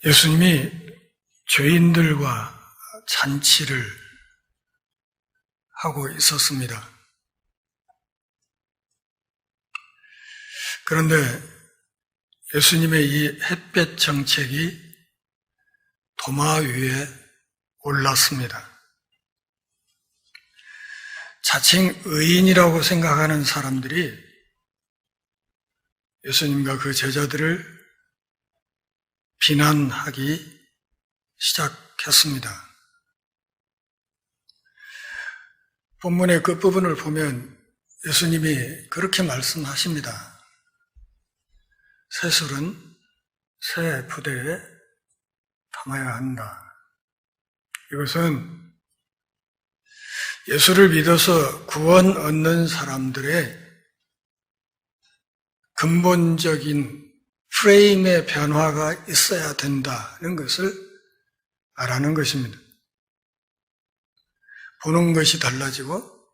예수님이 죄인들과 잔치를 하고 있었습니다. 그런데 예수님의 이 햇볕 정책이 도마 위에 올랐습니다. 자칭 의인이라고 생각하는 사람들이 예수님과 그 제자들을 비난하기 시작했습니다. 본문의 끝부분을 보면 예수님이 그렇게 말씀하십니다. 새술은 새 부대에 담아야 한다. 이것은 예수를 믿어서 구원 얻는 사람들의 근본적인 프레임의 변화가 있어야 된다는 것을 말하는 것입니다. 보는 것이 달라지고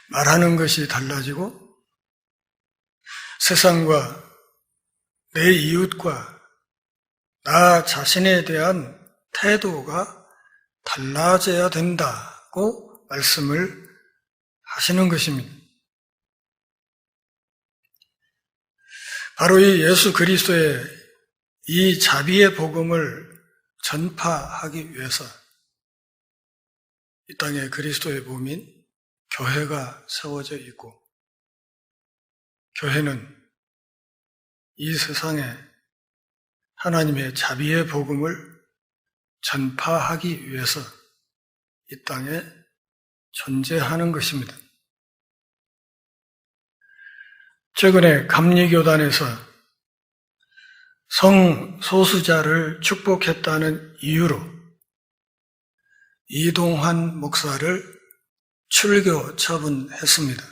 말하는 것이 달라지고 세상과 내 이웃과 나 자신에 대한 태도가 달라져야 된다고 말씀을 하시는 것입니다. 바로 이 예수 그리스도의 이 자비의 복음을 전파하기 위해서 이 땅에 그리스도의 몸인 교회가 세워져 있고, 교회는 이 세상에 하나님의 자비의 복음을 전파하기 위해서 이 땅에 존재하는 것입니다. 최근에 감리교단에서 성소수자를 축복했다는 이유로 이동환 목사를 출교 처분했습니다.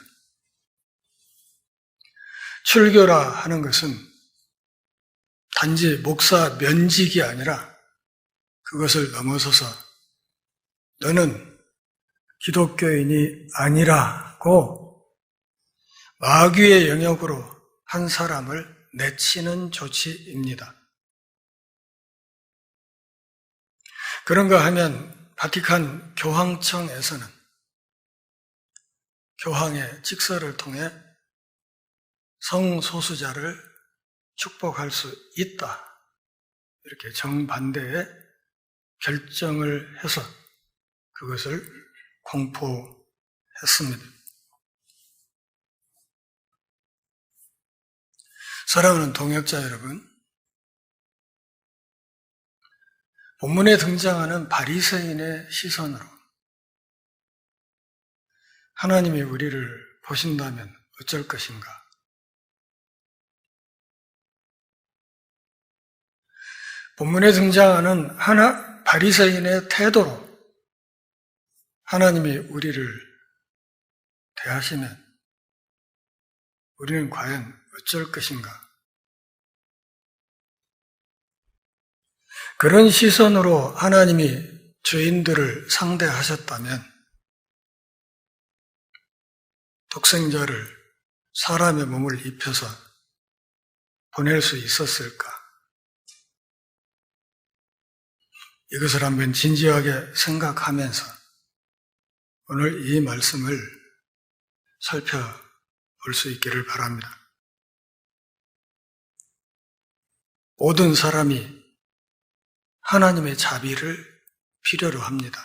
출교라 하는 것은 단지 목사 면직이 아니라 그것을 넘어서서 너는 기독교인이 아니라고 마귀의 영역으로 한 사람을 내치는 조치입니다. 그런가 하면 바티칸 교황청에서는 교황의 직서를 통해 성소수자를 축복할 수 있다, 이렇게 정반대의 결정을 해서 그것을 공포했습니다. 사랑하는 동역자 여러분, 본문에 등장하는 바리새인의 시선으로 하나님이 우리를 보신다면 어쩔 것인가? 본문에 등장하는 바리새인의 태도로 하나님이 우리를 대하시면 우리는 과연 어쩔 것인가? 그런 시선으로 하나님이 죄인들을 상대하셨다면 독생자를 사람의 몸을 입혀서 보낼 수 있었을까? 이것을 한번 진지하게 생각하면서 오늘 이 말씀을 살펴볼 수 있기를 바랍니다. 모든 사람이 하나님의 자비를 필요로 합니다.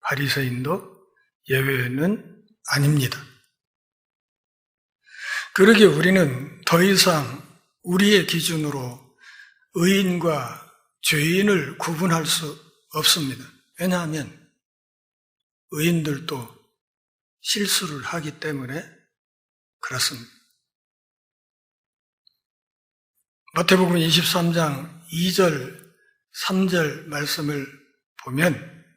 바리새인도 예외는 아닙니다. 그러기에 우리는 더 이상 우리의 기준으로 의인과 죄인을 구분할 수 없습니다. 왜냐하면 의인들도 실수를 하기 때문에 그렇습니다. 마태복음 23장 2절, 3절 말씀을 보면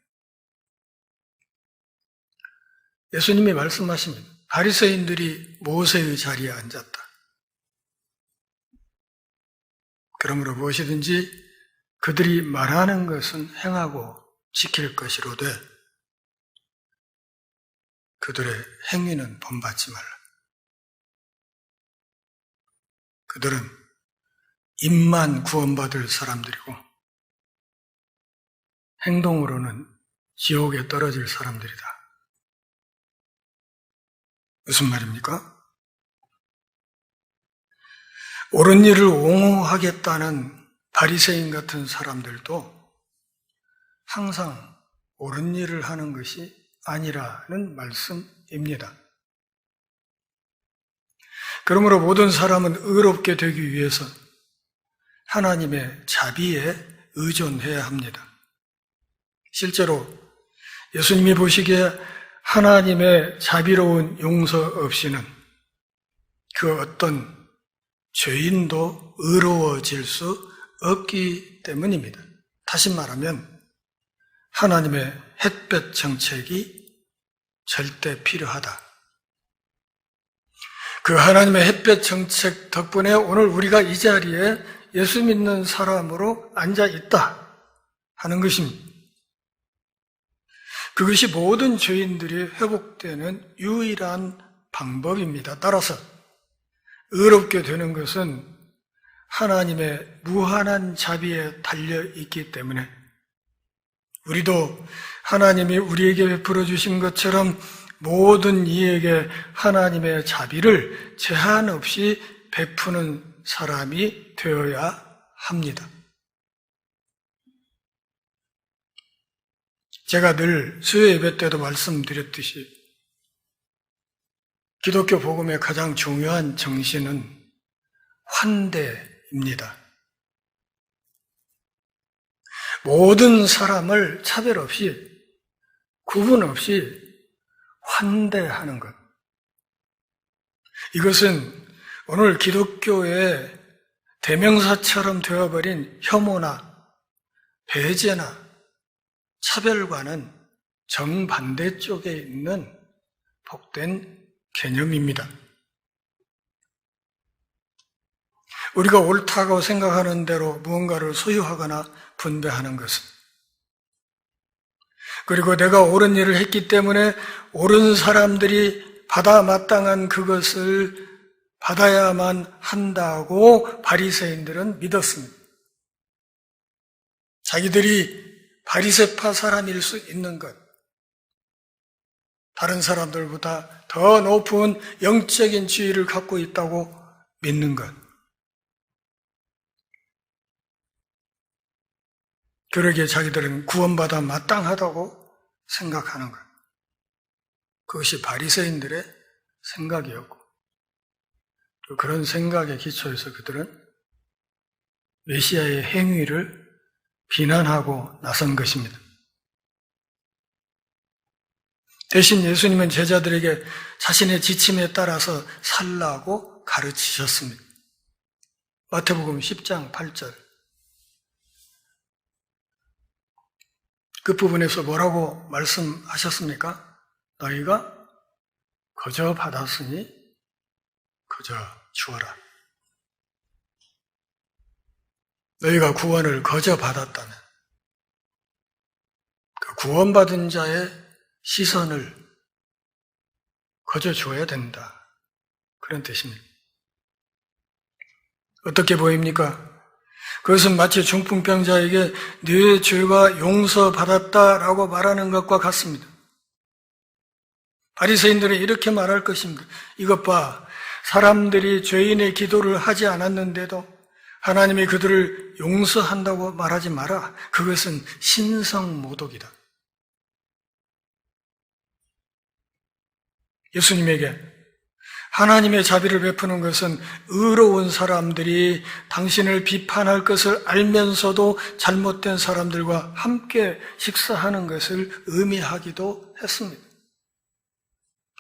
예수님이 말씀하십니다. 바리새인들이 모세의 자리에 앉았다. 그러므로 무엇이든지 그들이 말하는 것은 행하고 지킬 것이로되 그들의 행위는 본받지 말라. 그들은 입만 구원받을 사람들이고 행동으로는 지옥에 떨어질 사람들이다. 무슨 말입니까? 옳은 일을 옹호하겠다는 바리새인 같은 사람들도 항상 옳은 일을 하는 것이 아니라는 말씀입니다. 그러므로 모든 사람은 의롭게 되기 위해서 하나님의 자비에 의존해야 합니다. 실제로 예수님이 보시기에 하나님의 자비로운 용서 없이는 그 어떤 죄인도 의로워질 수 없기 때문입니다. 다시 말하면 하나님의 햇볕 정책이 절대 필요하다. 그 하나님의 햇볕 정책 덕분에 오늘 우리가 이 자리에 예수 믿는 사람으로 앉아 있다 하는 것입니다. 그것이 모든 죄인들이 회복되는 유일한 방법입니다. 따라서 의롭게 되는 것은 하나님의 무한한 자비에 달려 있기 때문에 우리도 하나님이 우리에게 베풀어 주신 것처럼 모든 이에게 하나님의 자비를 제한 없이 베푸는 사람이 되어야 합니다. 제가 늘 수요 예배 때도 말씀드렸듯이 기독교 복음의 가장 중요한 정신은 환대입니다. 모든 사람을 차별 없이, 구분 없이 환대하는 것. 이것은 오늘 기독교의 대명사처럼 되어버린 혐오나 배제나 차별과는 정반대 쪽에 있는 복된 개념입니다. 우리가 옳다고 생각하는 대로 무언가를 소유하거나 분배하는 것은, 그리고 내가 옳은 일을 했기 때문에 옳은 사람들이 받아 마땅한 그것을 받아야만 한다고 바리새인들은 믿었습니다. 자기들이 바리새파 사람일 수 있는 것, 다른 사람들보다 더 높은 영적인 지위를 갖고 있다고 믿는 것. 그러기에 자기들은 구원받아 마땅하다고 생각하는 것. 그것이 바리새인들의 생각이었고, 또 그런 생각에 기초해서 그들은 메시아의 행위를 비난하고 나선 것입니다. 대신 예수님은 제자들에게 자신의 지침에 따라서 살라고 가르치셨습니다. 마태복음 10장 8절. 끝부분에서 뭐라고 말씀하셨습니까? 너희가 거저 받았으니 거저 주어라. 너희가 구원을 거저 받았다면 그 구원받은 자의 시선을 거저 줘야 된다. 그런 뜻입니다. 어떻게 보입니까? 그것은 마치 중풍병자에게 네 죄가 용서받았다라고 말하는 것과 같습니다. 바리새인들은 이렇게 말할 것입니다. 이것 봐, 사람들이 죄인의 기도를 하지 않았는데도 하나님이 그들을 용서한다고 말하지 마라. 그것은 신성모독이다. 예수님에게 하나님의 자비를 베푸는 것은 의로운 사람들이 당신을 비판할 것을 알면서도 잘못된 사람들과 함께 식사하는 것을 의미하기도 했습니다.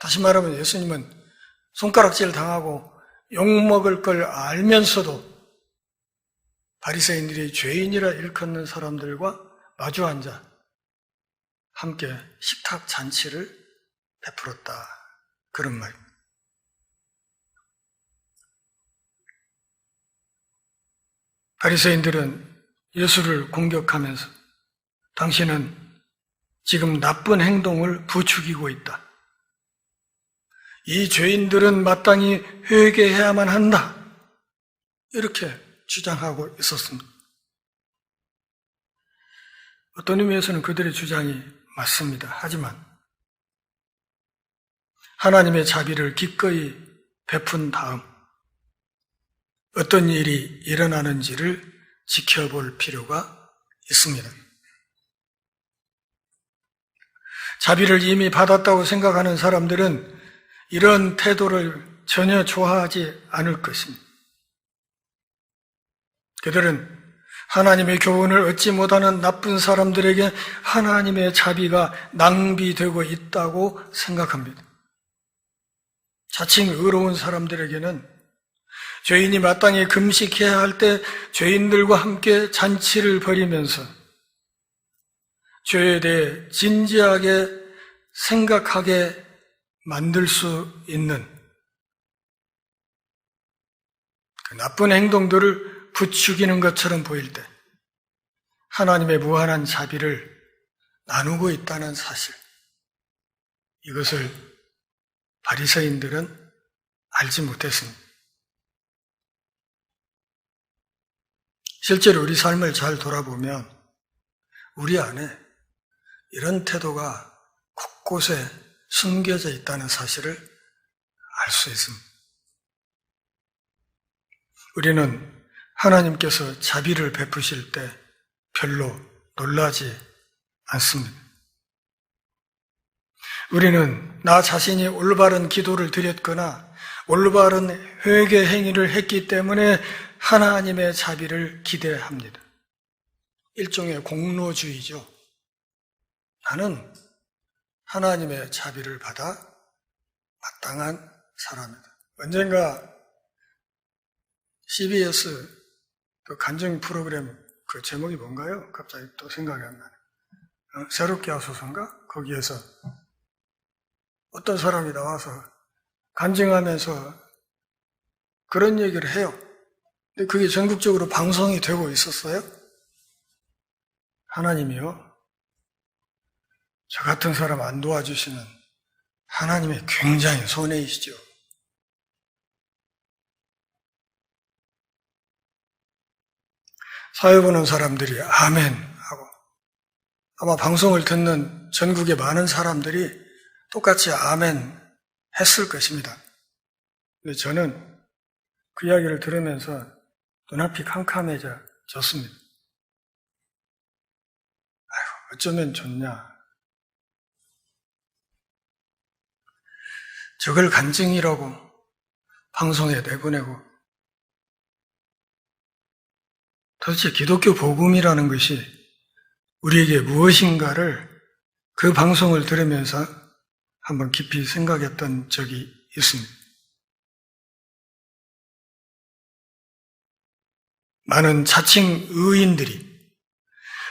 다시 말하면 예수님은 손가락질 당하고 욕먹을 걸 알면서도 바리새인들이 죄인이라 일컫는 사람들과 마주 앉아 함께 식탁 잔치를 베풀었다. 그런 말입니다. 바리새인들은 예수를 공격하면서 당신은 지금 나쁜 행동을 부추기고 있다. 이 죄인들은 마땅히 회개해야만 한다. 이렇게 주장하고 있었습니다. 어떤 의미에서는 그들의 주장이 맞습니다. 하지만 하나님의 자비를 기꺼이 베푼 다음 어떤 일이 일어나는지를 지켜볼 필요가 있습니다. 자비를 이미 받았다고 생각하는 사람들은 이런 태도를 전혀 좋아하지 않을 것입니다. 그들은 하나님의 교훈을 얻지 못하는 나쁜 사람들에게 하나님의 자비가 낭비되고 있다고 생각합니다. 자칭 의로운 사람들에게는 죄인이 마땅히 금식해야 할 때 죄인들과 함께 잔치를 벌이면서 죄에 대해 진지하게 생각하게 만들 수 있는 그 나쁜 행동들을 부추기는 것처럼 보일 때 하나님의 무한한 자비를 나누고 있다는 사실, 이것을 바리새인들은 알지 못했습니다. 실제로 우리 삶을 잘 돌아보면 우리 안에 이런 태도가 곳곳에 숨겨져 있다는 사실을 알 수 있습니다. 우리는 하나님께서 자비를 베푸실 때 별로 놀라지 않습니다. 우리는 나 자신이 올바른 기도를 드렸거나 올바른 회개 행위를 했기 때문에 하나님의 자비를 기대합니다. 일종의 공로주의죠. 나는 하나님의 자비를 받아 마땅한 사람이다. 언젠가 CBS 그 간증 프로그램 그 제목이 뭔가요? 갑자기 또 생각이 안 나네. 새롭게 하소서인가? 거기에서 어떤 사람이 나와서 간증하면서 그런 얘기를 해요. 근데 그게 전국적으로 방송이 되고 있었어요. 하나님이요, 저 같은 사람 안 도와주시는 하나님의 굉장히 손해이시죠. 사회 보는 사람들이 아멘 하고, 아마 방송을 듣는 전국의 많은 사람들이 똑같이 아멘 했을 것입니다. 근데 저는 그 이야기를 들으면서 눈앞이 캄캄해졌습니다. 아이고, 어쩌면 좋냐. 저걸 간증이라고 방송에 내보내고, 도대체 기독교 복음이라는 것이 우리에게 무엇인가를 그 방송을 들으면서 한번 깊이 생각했던 적이 있습니다. 많은 자칭 의인들이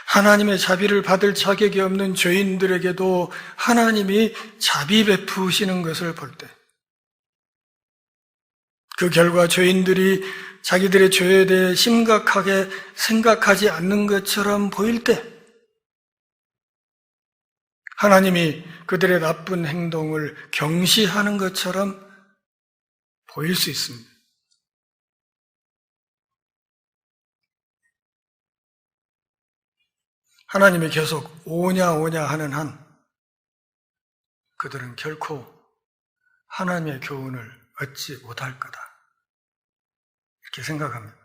하나님의 자비를 받을 자격이 없는 죄인들에게도 하나님이 자비 베푸시는 것을 볼 때, 그 결과 죄인들이 자기들의 죄에 대해 심각하게 생각하지 않는 것처럼 보일 때, 하나님이 그들의 나쁜 행동을 경시하는 것처럼 보일 수 있습니다. 하나님이 계속 오냐 하는 한 그들은 결코 하나님의 교훈을 얻지 못할 거다, 이렇게 생각합니다.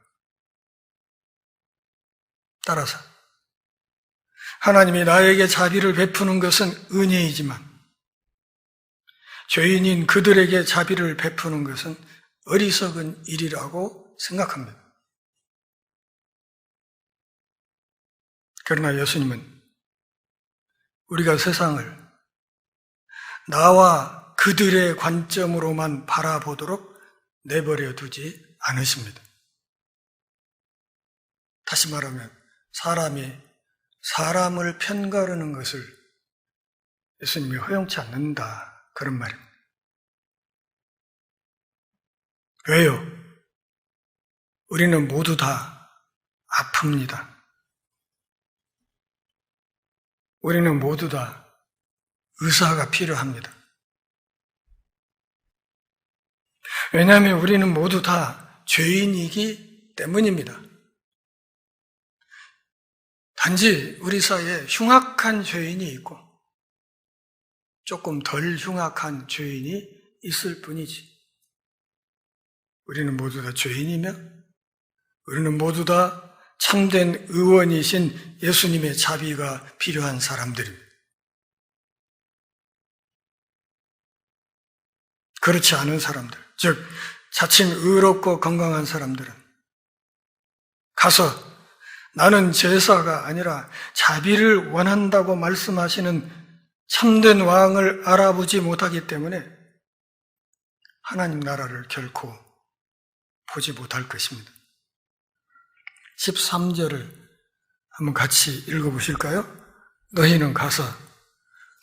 따라서 하나님이 나에게 자비를 베푸는 것은 은혜이지만 죄인인 그들에게 자비를 베푸는 것은 어리석은 일이라고 생각합니다. 그러나 예수님은 우리가 세상을 나와 그들의 관점으로만 바라보도록 내버려 두지 않으십니다. 다시 말하면 사람이 사람을 편가르는 것을 예수님이 허용치 않는다, 그런 말입니다. 왜요? 우리는 모두 다 아픕니다. 우리는 모두 다 의사가 필요합니다. 왜냐하면 우리는 모두 다 죄인이기 때문입니다. 단지 우리 사이에 흉악한 죄인이 있고 조금 덜 흉악한 죄인이 있을 뿐이지. 우리는 모두 다 죄인이며 우리는 모두 다 참된 의원이신 예수님의 자비가 필요한 사람들입니다. 그렇지 않은 사람들, 즉 자칭 의롭고 건강한 사람들은 가서 나는 제사가 아니라 자비를 원한다고 말씀하시는 참된 왕을 알아보지 못하기 때문에 하나님 나라를 결코 보지 못할 것입니다. 13절을 한번 같이 읽어보실까요? 너희는 가서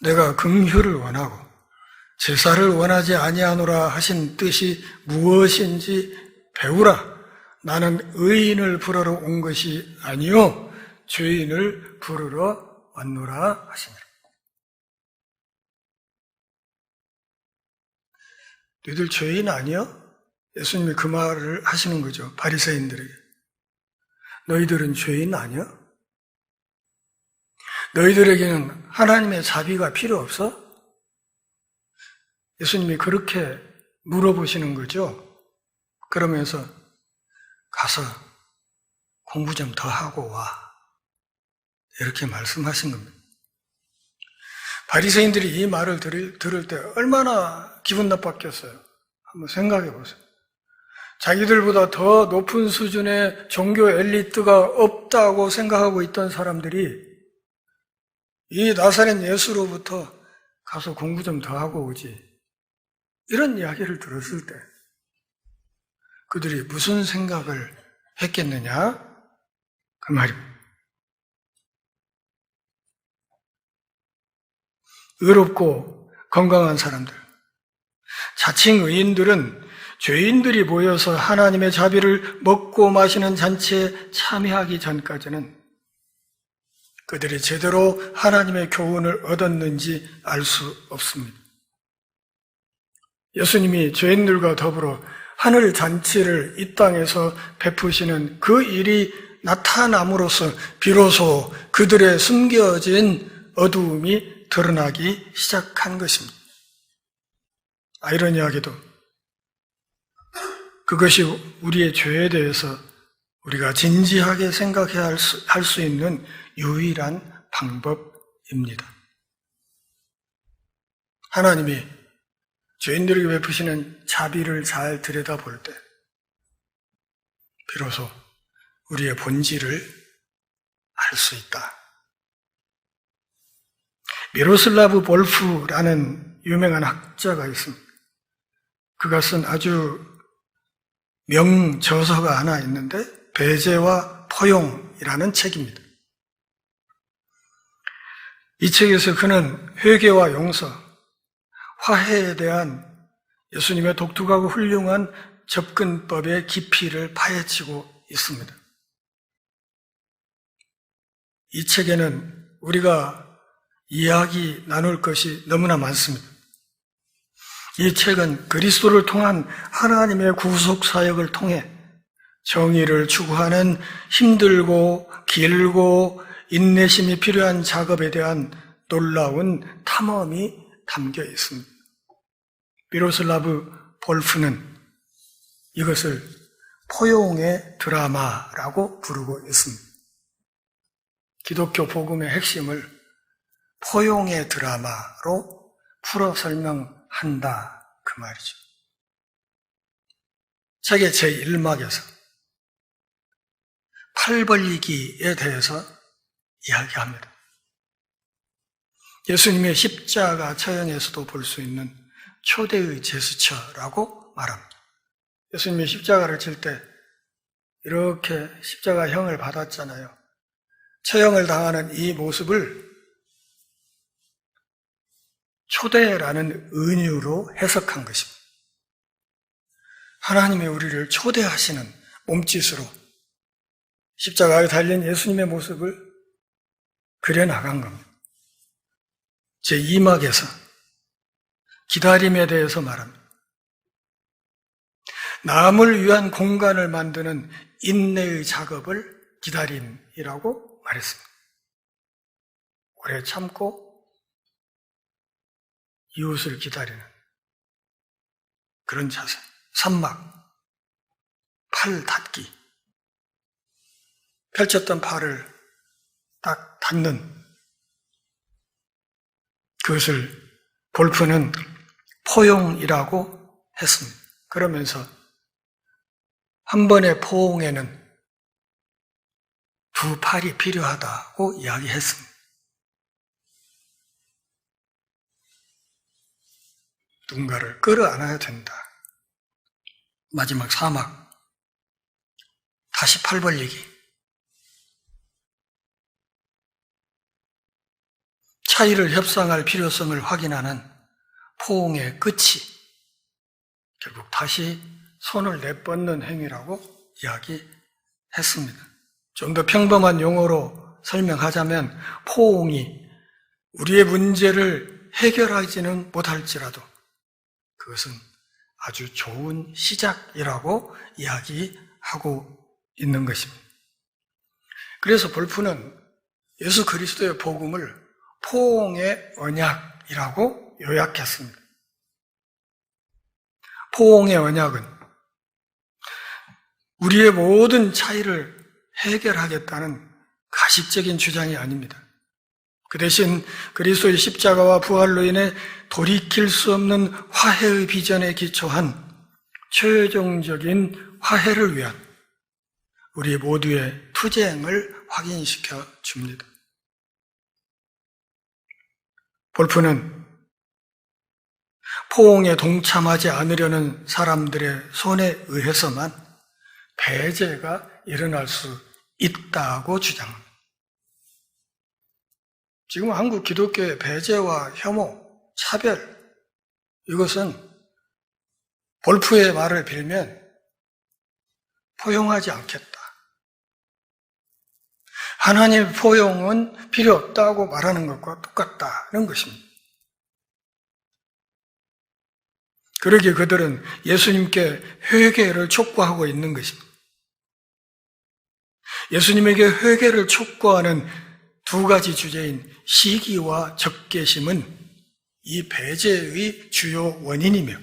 내가 긍휼을 원하고 제사를 원하지 아니하노라 하신 뜻이 무엇인지 배우라. 나는 의인을 부르러 온 것이 아니요 죄인을 부르러 왔노라 하시니라. 너희들 죄인 아니야? 예수님이 그 말을 하시는 거죠. 바리새인들에게. 너희들은 죄인 아니야? 너희들에게는 하나님의 자비가 필요 없어? 예수님이 그렇게 물어보시는 거죠. 그러면서 가서 공부 좀 더 하고 와. 이렇게 말씀하신 겁니다. 바리새인들이 이 말을 들을 때 얼마나 기분 나빴겠어요. 한번 생각해 보세요. 자기들보다 더 높은 수준의 종교 엘리트가 없다고 생각하고 있던 사람들이 이 나사렛 예수로부터 가서 공부 좀 더 하고 오지. 이런 이야기를 들었을 때 그들이 무슨 생각을 했겠느냐? 그 말입니다. 의롭고 건강한 사람들, 자칭 의인들은 죄인들이 모여서 하나님의 자비를 먹고 마시는 잔치에 참여하기 전까지는 그들이 제대로 하나님의 교훈을 얻었는지 알 수 없습니다. 예수님이 죄인들과 더불어 하늘 잔치를 이 땅에서 베푸시는 그 일이 나타남으로써 비로소 그들의 숨겨진 어두움이 드러나기 시작한 것입니다. 아이러니하게도 그것이 우리의 죄에 대해서 우리가 진지하게 생각해야 할 수 있는 유일한 방법입니다. 하나님이 죄인들에게 베푸시는 자비를 잘 들여다볼 때 비로소 우리의 본질을 알 수 있다. 미로슬라브 볼프라는 유명한 학자가 있습니다. 그가 쓴 아주 명저서가 하나 있는데 배제와 포용이라는 책입니다. 이 책에서 그는 회개와 용서, 화해에 대한 예수님의 독특하고 훌륭한 접근법의 깊이를 파헤치고 있습니다. 이 책에는 우리가 이야기 나눌 것이 너무나 많습니다. 이 책은 그리스도를 통한 하나님의 구속 사역을 통해 정의를 추구하는 힘들고 길고 인내심이 필요한 작업에 대한 놀라운 탐험이 담겨 있습니다. 미로슬라브 볼프는 이것을 포용의 드라마라고 부르고 있습니다. 기독교 복음의 핵심을 포용의 드라마로 풀어 설명한다 그 말이죠. 책의 제1막에서 팔 벌리기에 대해서 이야기합니다. 예수님의 십자가 처형에서도 볼 수 있는 초대의 제스처라고 말합니다. 예수님이 십자가를 칠 때 이렇게 십자가형을 받았잖아요. 처형을 당하는 이 모습을 초대라는 은유로 해석한 것입니다. 하나님이 우리를 초대하시는 몸짓으로 십자가에 달린 예수님의 모습을 그려나간 겁니다. 제2막에서 기다림에 대해서 말합니다. 남을 위한 공간을 만드는 인내의 작업을 기다림이라고 말했습니다. 오래 참고 이웃을 기다리는 그런 자세. 산막, 팔 닫기. 펼쳤던 팔을 딱 닫는, 그것을 볼프는 포용이라고 했습니다. 그러면서 한 번의 포옹에는 두 팔이 필요하다고 이야기했습니다. 누군가를 끌어안아야 된다. 마지막 사막, 다시 팔 벌리기. 차이를 협상할 필요성을 확인하는 포옹의 끝이 결국 다시 손을 내뻗는 행위라고 이야기했습니다. 좀 더 평범한 용어로 설명하자면 포옹이 우리의 문제를 해결하지는 못할지라도 그것은 아주 좋은 시작이라고 이야기하고 있는 것입니다. 그래서 볼프는 예수 그리스도의 복음을 포옹의 언약이라고 요약했습니다. 포옹의 언약은 우리의 모든 차이를 해결하겠다는 가식적인 주장이 아닙니다. 그 대신 그리스도의 십자가와 부활로 인해 돌이킬 수 없는 화해의 비전에 기초한 최종적인 화해를 위한 우리 모두의 투쟁을 확인시켜 줍니다. 볼프는 포옹에 동참하지 않으려는 사람들의 손에 의해서만 배제가 일어날 수 있다고 주장합니다. 지금 한국 기독교의 배제와 혐오, 차별, 이것은 볼프의 말을 빌면 포용하지 않겠다. 하나님의 포용은 필요 없다고 말하는 것과 똑같다는 것입니다. 그러기에 그들은 예수님께 회개를 촉구하고 있는 것입니다. 예수님에게 회개를 촉구하는 두 가지 주제인 시기와 적개심은 이 배제의 주요 원인이며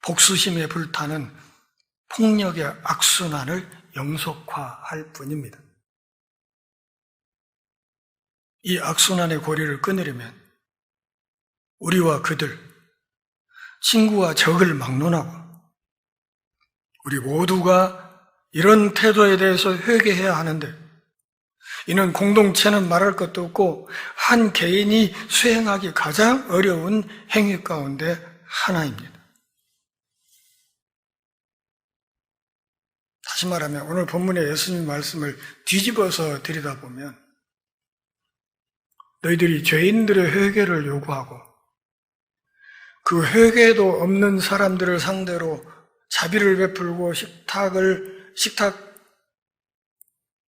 복수심에 불타는 폭력의 악순환을 영속화할 뿐입니다. 이 악순환의 고리를 끊으려면 우리와 그들, 친구와 적을 막론하고 우리 모두가 이런 태도에 대해서 회개해야 하는데 이는 공동체는 말할 것도 없고 한 개인이 수행하기 가장 어려운 행위 가운데 하나입니다. 다시 말하면 오늘 본문의 예수님 말씀을 뒤집어서 들여다보면 너희들이 죄인들의 회개를 요구하고 그 회개도 없는 사람들을 상대로 자비를 베풀고 식탁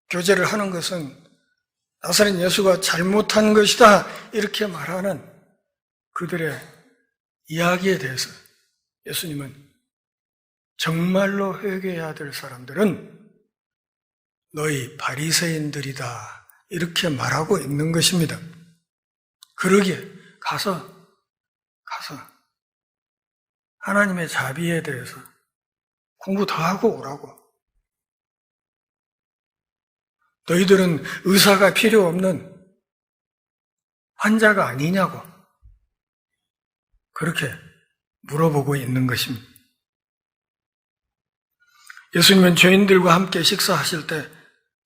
교제를 하는 것은 나사렛 예수가 잘못한 것이다 이렇게 말하는 그들의 이야기에 대해서 예수님은 정말로 회개해야 될 사람들은 너희 바리새인들이다 이렇게 말하고 있는 것입니다. 그러기에 가서 하나님의 자비에 대해서 공부 더 하고 오라고. 너희들은 의사가 필요 없는 환자가 아니냐고 그렇게 물어보고 있는 것입니다. 예수님은 죄인들과 함께 식사하실 때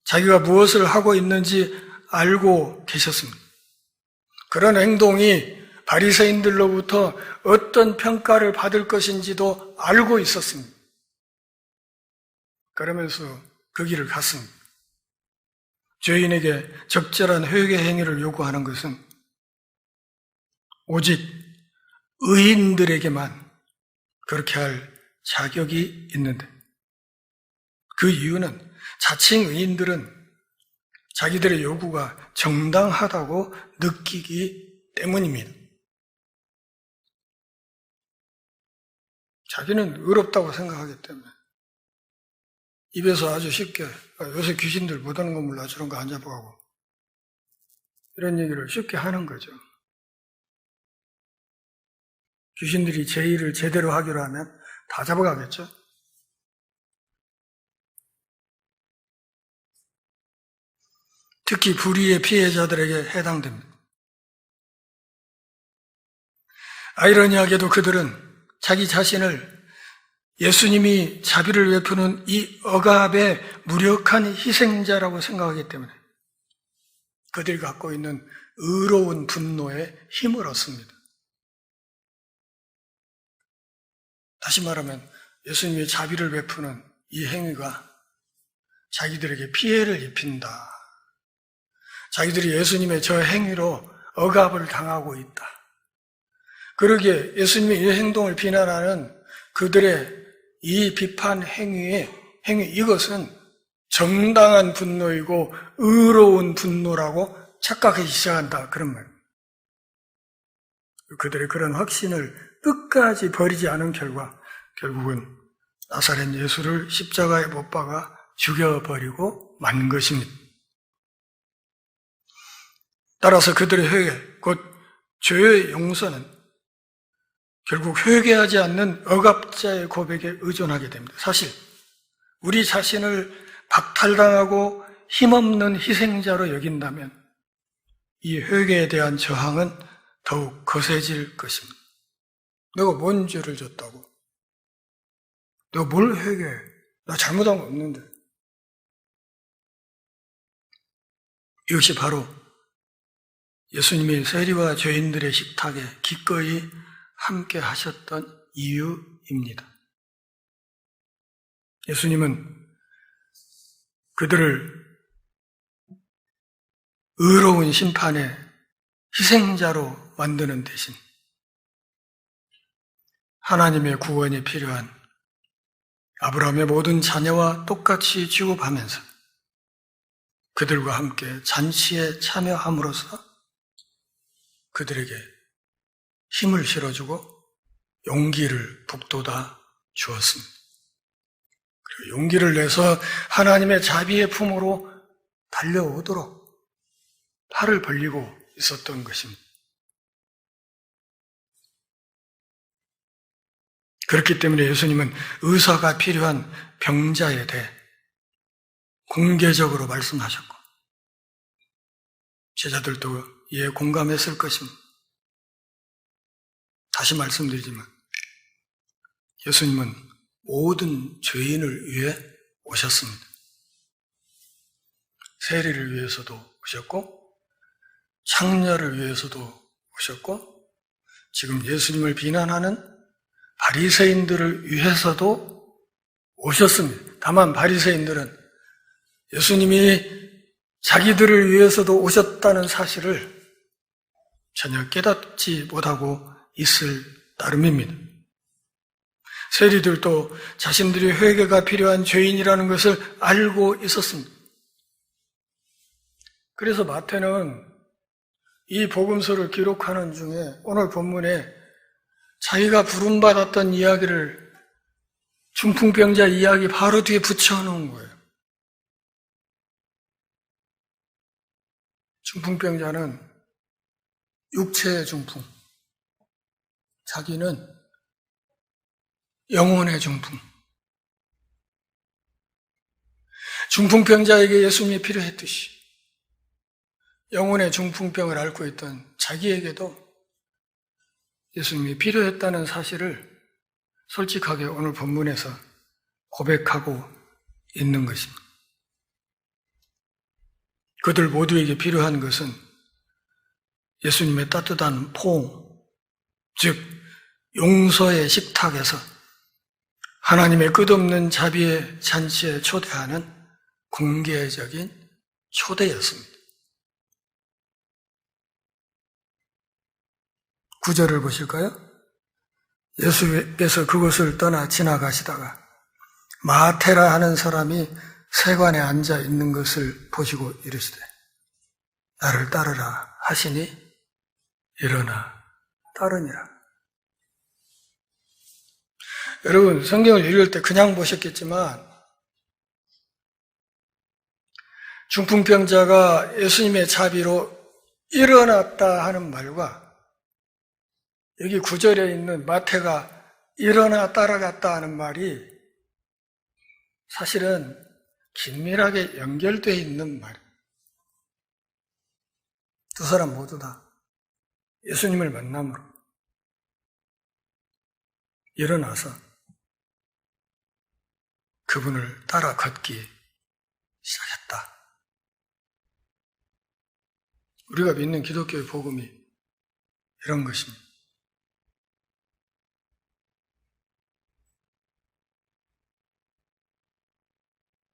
자기가 무엇을 하고 있는지 알고 계셨습니다. 그런 행동이 바리새인들로부터 어떤 평가를 받을 것인지도 알고 있었습니다. 그러면서 그 길을 갔습니다. 죄인에게 적절한 회개 행위를 요구하는 것은 오직 의인들에게만 그렇게 할 자격이 있는데 그 이유는 자칭 의인들은 자기들의 요구가 정당하다고 느끼기 때문입니다. 자기는 의롭다고 생각하기 때문에 입에서 아주 쉽게 요새 귀신들 못하는 거 몰라 저런 거 안 잡아가고 이런 얘기를 쉽게 하는 거죠. 귀신들이 제 일을 제대로 하기로 하면 다 잡아가겠죠. 특히 불의의 피해자들에게 해당됩니다. 아이러니하게도 그들은 자기 자신을 예수님이 자비를 베푸는 이 억압의 무력한 희생자라고 생각하기 때문에 그들이 갖고 있는 의로운 분노에 힘을 얻습니다. 다시 말하면 예수님이 자비를 베푸는 이 행위가 자기들에게 피해를 입힌다. 자기들이 예수님의 저 행위로 억압을 당하고 있다. 그러기에 예수님의 이 행동을 비난하는 그들의 이 비판 행위 이것은 정당한 분노이고 의로운 분노라고 착각하기 시작한다. 그런 말. 그들의 그런 확신을 끝까지 버리지 않은 결과 결국은 나사렛 예수를 십자가에 못 박아 죽여버리고 만 것입니다. 따라서 그들의 회개, 곧 죄의 용서는 결국 회개하지 않는 억압자의 고백에 의존하게 됩니다. 사실 우리 자신을 박탈당하고 힘없는 희생자로 여긴다면 이 회개에 대한 저항은 더욱 거세질 것입니다. 내가 뭔 죄를 졌다고? 내가 뭘 회개해? 나 잘못한 거 없는데. 이것이 바로 예수님이 세리와 죄인들의 식탁에 기꺼이 함께 하셨던 이유입니다. 예수님은 그들을 의로운 심판의 희생자로 만드는 대신 하나님의 구원이 필요한 아브라함의 모든 자녀와 똑같이 취급하면서 그들과 함께 잔치에 참여함으로써 그들에게 힘을 실어주고 용기를 북돋아 주었습니다. 그리고 용기를 내서 하나님의 자비의 품으로 달려오도록 팔을 벌리고 있었던 것입니다. 그렇기 때문에 예수님은 의사가 필요한 병자에 대해 공개적으로 말씀하셨고 제자들도 이에 공감했을 것입니다. 다시 말씀드리지만 예수님은 모든 죄인을 위해 오셨습니다. 세리를 위해서도 오셨고 창녀를 위해서도 오셨고 지금 예수님을 비난하는 바리새인들을 위해서도 오셨습니다. 다만 바리새인들은 예수님이 자기들을 위해서도 오셨다는 사실을 전혀 깨닫지 못하고 있을 따름입니다. 세리들도 자신들이 회개가 필요한 죄인이라는 것을 알고 있었습니다. 그래서 마태는 이 복음서를 기록하는 중에 오늘 본문에 자기가 부름받았던 이야기를 중풍병자 이야기 바로 뒤에 붙여놓은 거예요. 중풍병자는 육체의 중풍, 자기는 영혼의 중풍. 중풍병자에게 예수님이 필요했듯이 영혼의 중풍병을 앓고 있던 자기에게도 예수님이 필요했다는 사실을 솔직하게 오늘 본문에서 고백하고 있는 것입니다. 그들 모두에게 필요한 것은 예수님의 따뜻한 포옹, 즉 용서의 식탁에서 하나님의 끝없는 자비의 잔치에 초대하는 공개적인 초대였습니다. 9절을 보실까요? 예수께서 그곳을 떠나 지나가시다가 마테라 하는 사람이 세관에 앉아 있는 것을 보시고 이르시되 나를 따르라 하시니 일어나 따르니라. 여러분 성경을 읽을 때 그냥 보셨겠지만 중풍병자가 예수님의 자비로 일어났다 하는 말과 여기 9절에 있는 마태가 일어나 따라갔다 하는 말이 사실은 긴밀하게 연결되어 있는 말이에요. 두 사람 모두 다 예수님을 만남으로 일어나서 그분을 따라 걷기 시작했다. 우리가 믿는 기독교의 복음이 이런 것입니다.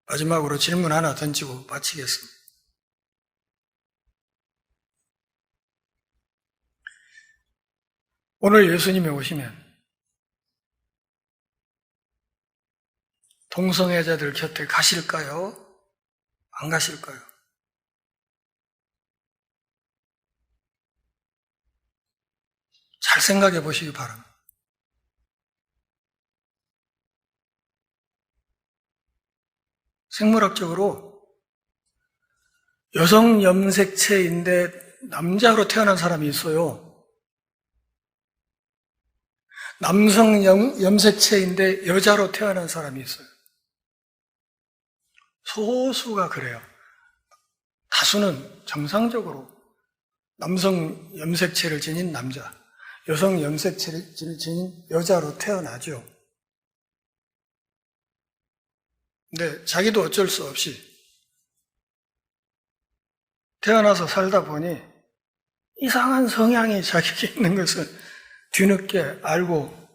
마지막으로 질문 하나 던지고 마치겠습니다. 오늘 예수님이 오시면 동성애자들 곁에 가실까요? 안 가실까요? 잘 생각해 보시기 바랍니다. 생물학적으로 여성 염색체인데 남자로 태어난 사람이 있어요. 남성 염색체인데 여자로 태어난 사람이 있어요. 소수가 그래요. 다수는 정상적으로 남성 염색체를 지닌 남자, 여성 염색체를 지닌 여자로 태어나죠. 근데 자기도 어쩔 수 없이 태어나서 살다 보니 이상한 성향이 자기에게 있는 것을 뒤늦게 알고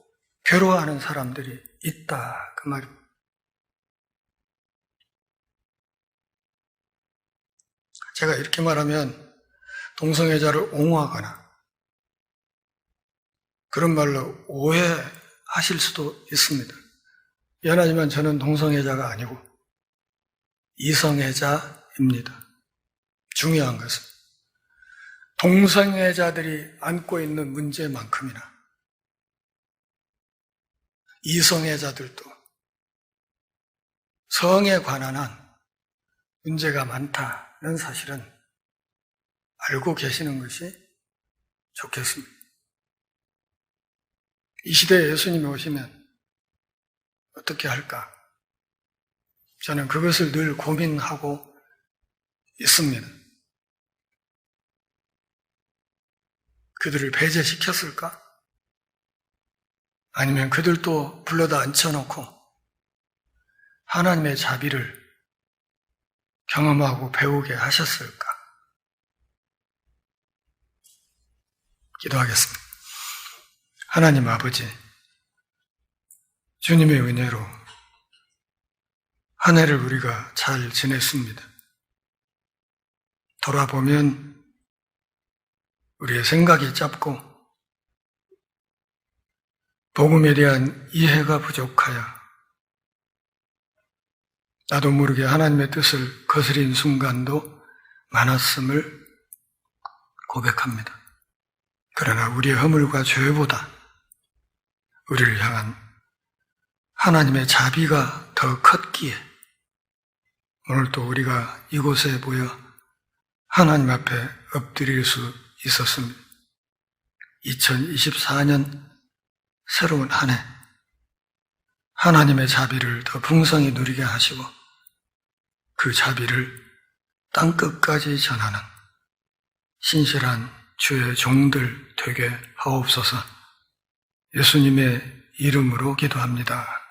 괴로워하는 사람들이 있다, 그 말입니다. 제가 이렇게 말하면 동성애자를 옹호하거나 그런 말로 오해하실 수도 있습니다. 미안하지만 저는 동성애자가 아니고 이성애자입니다. 중요한 것은 동성애자들이 안고 있는 문제만큼이나 이성애자들도 성에 관한 한 문제가 많다는 사실은 알고 계시는 것이 좋겠습니다. 이 시대에 예수님이 오시면 어떻게 할까? 저는 그것을 늘 고민하고 있습니다. 그들을 배제시켰을까? 아니면 그들도 불러다 앉혀놓고 하나님의 자비를 경험하고 배우게 하셨을까? 기도하겠습니다. 하나님 아버지, 주님의 은혜로 한 해를 우리가 잘 지냈습니다. 돌아보면 우리의 생각이 짧고 복음에 대한 이해가 부족하여 나도 모르게 하나님의 뜻을 거스린 순간도 많았음을 고백합니다. 그러나 우리의 허물과 죄보다 우리를 향한 하나님의 자비가 더 컸기에 오늘 또 우리가 이곳에 모여 하나님 앞에 엎드릴 수 있었습니다. 2024년 새로운 한 해 하나님의 자비를 더 풍성히 누리게 하시고 그 자비를 땅끝까지 전하는 신실한 주의 종들 되게 하옵소서. 예수님의 이름으로 기도합니다.